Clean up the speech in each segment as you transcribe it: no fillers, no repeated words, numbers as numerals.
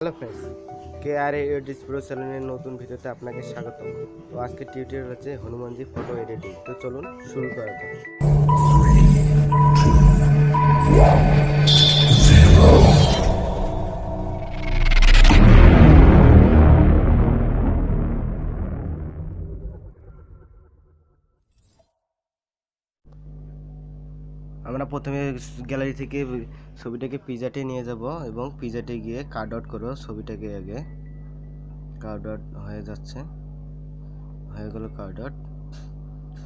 Hello friends, কে আর edits pro চ্যানেলের নতুন ভিডিওতে আপনাকে স্বাগতম। তো আজকে টিউটোরিয়াল হচ্ছে হনুমানজি ফটো এডিটিং। তো চলুন শুরু করা যাক। আমরা প্রথমে গ্যালারি থেকে ছবিটাকে পিজাটে নিয়ে যাব এবং পিজাটে গিয়ে কাট আউট করব ছবিটাকে। আগে কাট আউট হয়ে যাচ্ছে, হয়ে গেল কাট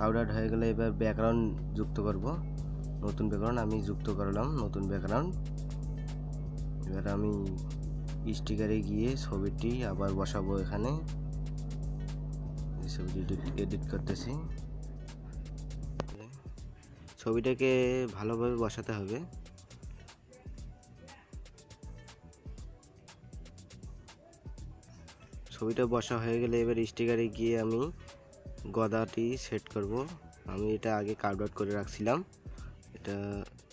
আউট হয়ে গেলে এবার ব্যাকগ্রাউন্ড যুক্ত করব। নতুন ব্যাকগ্রাউন্ড আমি যুক্ত করলাম, নতুন ব্যাকগ্রাউন্ড। এবার আমি স্টিকারে গিয়ে ছবিটি আবার বসাবো। এখানে ছবিটি এডিট করতেছি। ছবিটাকে ভালোভাবে বসাতে হবে। ছবিটা বসা হয়ে গেলে এবার স্টিকারে গিয়ে আমি গদাটি সেট করব। আমি এটা আগে কাট আউট করে রাখছিলাম, এটা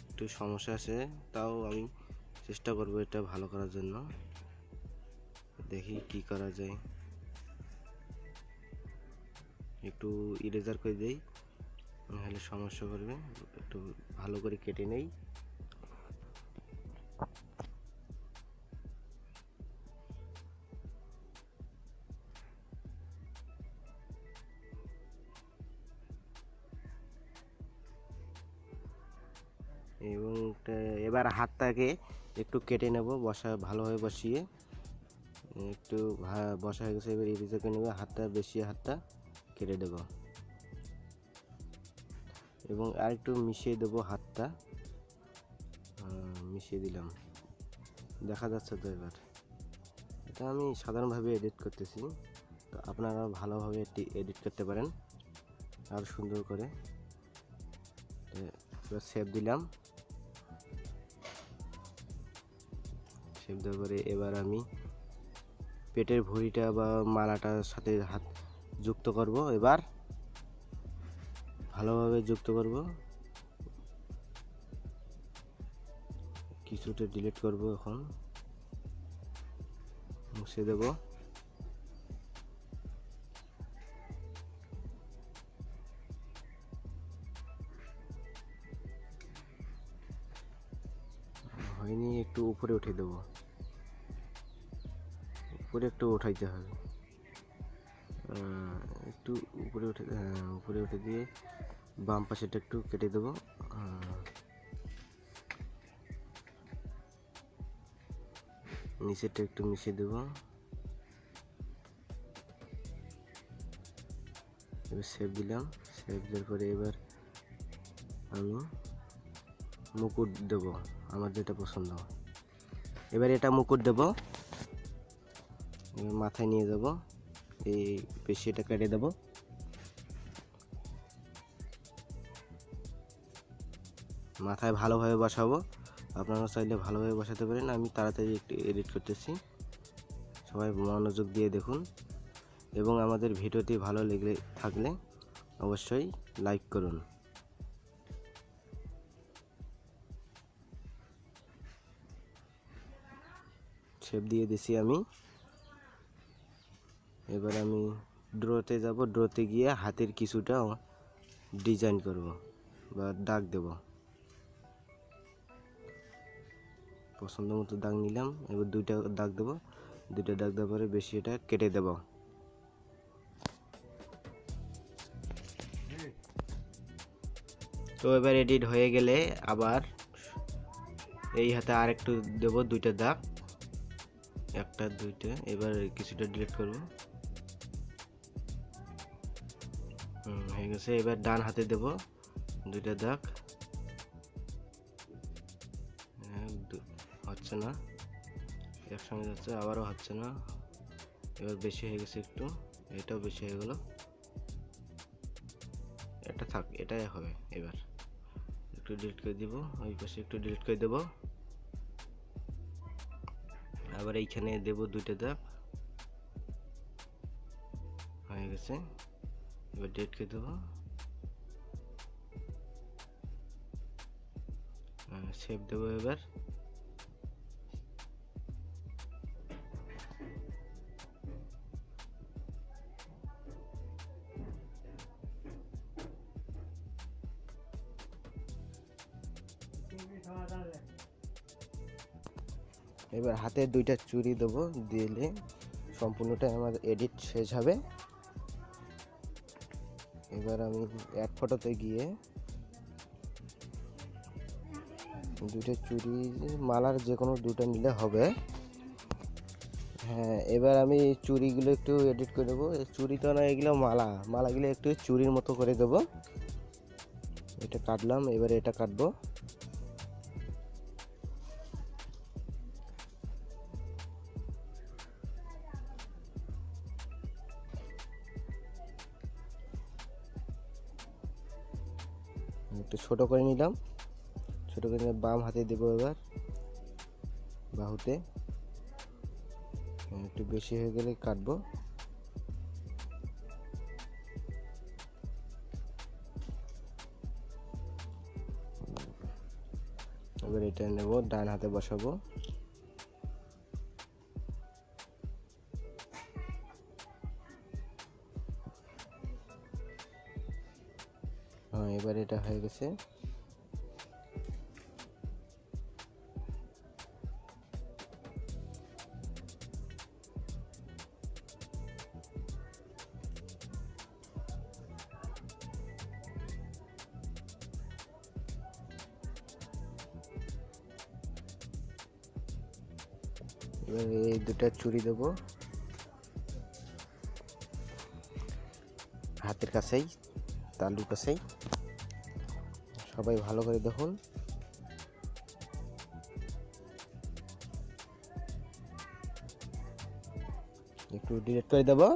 একটু সমস্যা আছে, তাও আমি চেষ্টা করব এটা ভালো করার জন্য। দেখি কি করা যায়। একটু ইরেজার করে দেই, নাহলে সমস্যা করবে। একটু ভালো করে কেটে নেই। এবং এবার হাতটাকে একটু কেটে নেব, ভালোভাবে বসিয়ে একটু বসা হয়ে গেছে। এবার ইরেজার করে নেব, হাতটা কেটে দেব এবং আর একটু মিশিয়ে দেব। হাতটা মিশিয়ে দিলাম, দেখা যাচ্ছে তো। এবার এটা আমি সাধারণভাবে এডিট করতেছি, তো আপনারা ভালোভাবে এডিট করতে পারেন আরও সুন্দর করে। এবার সেভ দিলাম। সেভ দেওয়ার পরে এবার আমি পেটের ভুঁড়িটা বা মালাটার সাথে হাত যুক্ত করব। এবার ভালোভাবে যুক্ত করব। কিছুটা ডিলিট করব, এখন মুছে দেব। হয়নি, একটু উপরে উঠে দেব, উপরে একটু উঠাইতে হবে। একটু উপরে উঠে দিয়ে বাম পাশেটা একটু কেটে দেব। নিচেরটা একটু মিশিয়ে দেব। এবার সেভ দিলাম। সেভ দেওয়ার পরে এবার আমি মুকুট দেব, আমার যেটা পছন্দ। এবার এটা মুকুট দেব, এবার মাথায় নিয়ে যাব, এই পেশিটা কেটে দেব। মাথায় ভালোভাবে বসাবো, আপনারা চাইলে ভালোভাবে বসাতে পারেন। আমি তাড়াতাড়ি একটু এডিট করতেছি, সবাই মনোযোগ দিয়ে দেখুন। এবং আমাদের ভিডিওটি ভালো লেগে থাকলে অবশ্যই লাইক করুন। শেপ দিয়ে দিছি আমি। এবার আমি ড্রতে যাব, ড্রতে গিয়ে হাতের কিছুটা ডিজাইন করব বা দাগ দেব। পছন্দ মতো দাগ নিলাম। এবার দুইটা দাগ দেব, দুইটা দাগ দেওয়ার পরে বেশি এটা কেটে দেব। তো এবার এডিট হয়ে গেলে আবার এই হাতে আর একটু দেব, দুইটা দাগ, একটা দুইটা। এবার কিছুটা ডিলিট করব। হয়ে গেছে। এবার ডান হাতে দেব দুইটা দাগ, হচ্ছে না, একসঙ্গে যাচ্ছে, আবারও হচ্ছে না। এবার বেশি হয়ে গেছে একটু, এটাও বেশি হয়ে গেল। এটা থাক, এটাই হবে। এবার একটু ডিলিট করে দিব, ওই পাশে একটু ডিলিট করে দেব। আবার এইখানে দেব দুইটা দাগ, হয়ে গেছে। এবার ডিলিট করে দেব, সেভ দেব। এবার এবার হাতে দুইটা চুড়ি দেবো, দিলে সম্পূর্ণটাই আমার এডিট শেষ হবে। এবার আমি অ্যাড ফটোতে গিয়ে দুটো চুড়ি মালার যে কোনো দুটো নিলে হবে। হ্যাঁ, এবার আমি চুড়িগুলো একটু এডিট করে দেবো। চুড়ি তো না, এগুলো মালাগুলো একটু চুড়ির মতো করে দেবো। এটা কাটলাম, এবারে এটা কাটবো। একটু ছোট করে নিলাম, ছোট করে নিয়ে বাম হাতে দেবো। এবার বাহুতে একটু বেশি হয়ে গেলে কাটবো। এবার এটা নেব, ডান হাতে বসাবো। হ্যাঁ, এবার এটা হয়ে গেছে। এবার এই দুটা চুড়ি দেবো হাতের কাছেই, তালুর কাছেই। সবাই ভালো করে দেখুন। একটু ডিলিট করে দেবো।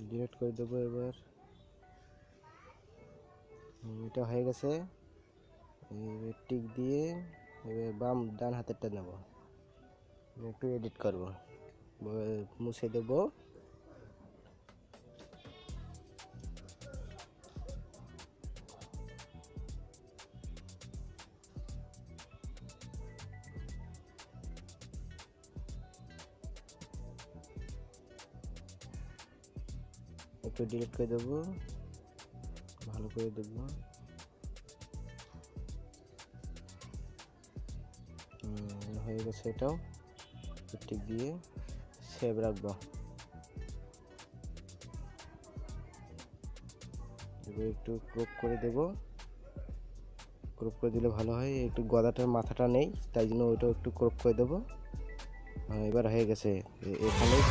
ডিলিট করে দেবো। এবার এটা হয়ে গেছে। এবার টিক দিয়ে এবার ডান হাতেরটা নেব, একটু এডিট করব, মুছে দেব। একটু ডিলিট করে দেবো, ভালো করে দেবো। হয়ে গেছে এটাও। টিক দিয়ে সেভ রাখবো। এবার একটু ক্রপ করে দেব, ক্রপ করে দিলে ভালো হয়। একটু গদাটার মাথাটা নেই, তাই জন্য ওইটাও একটু ক্রপ করে দেবো। এবার হয়ে গেছে, এখানেই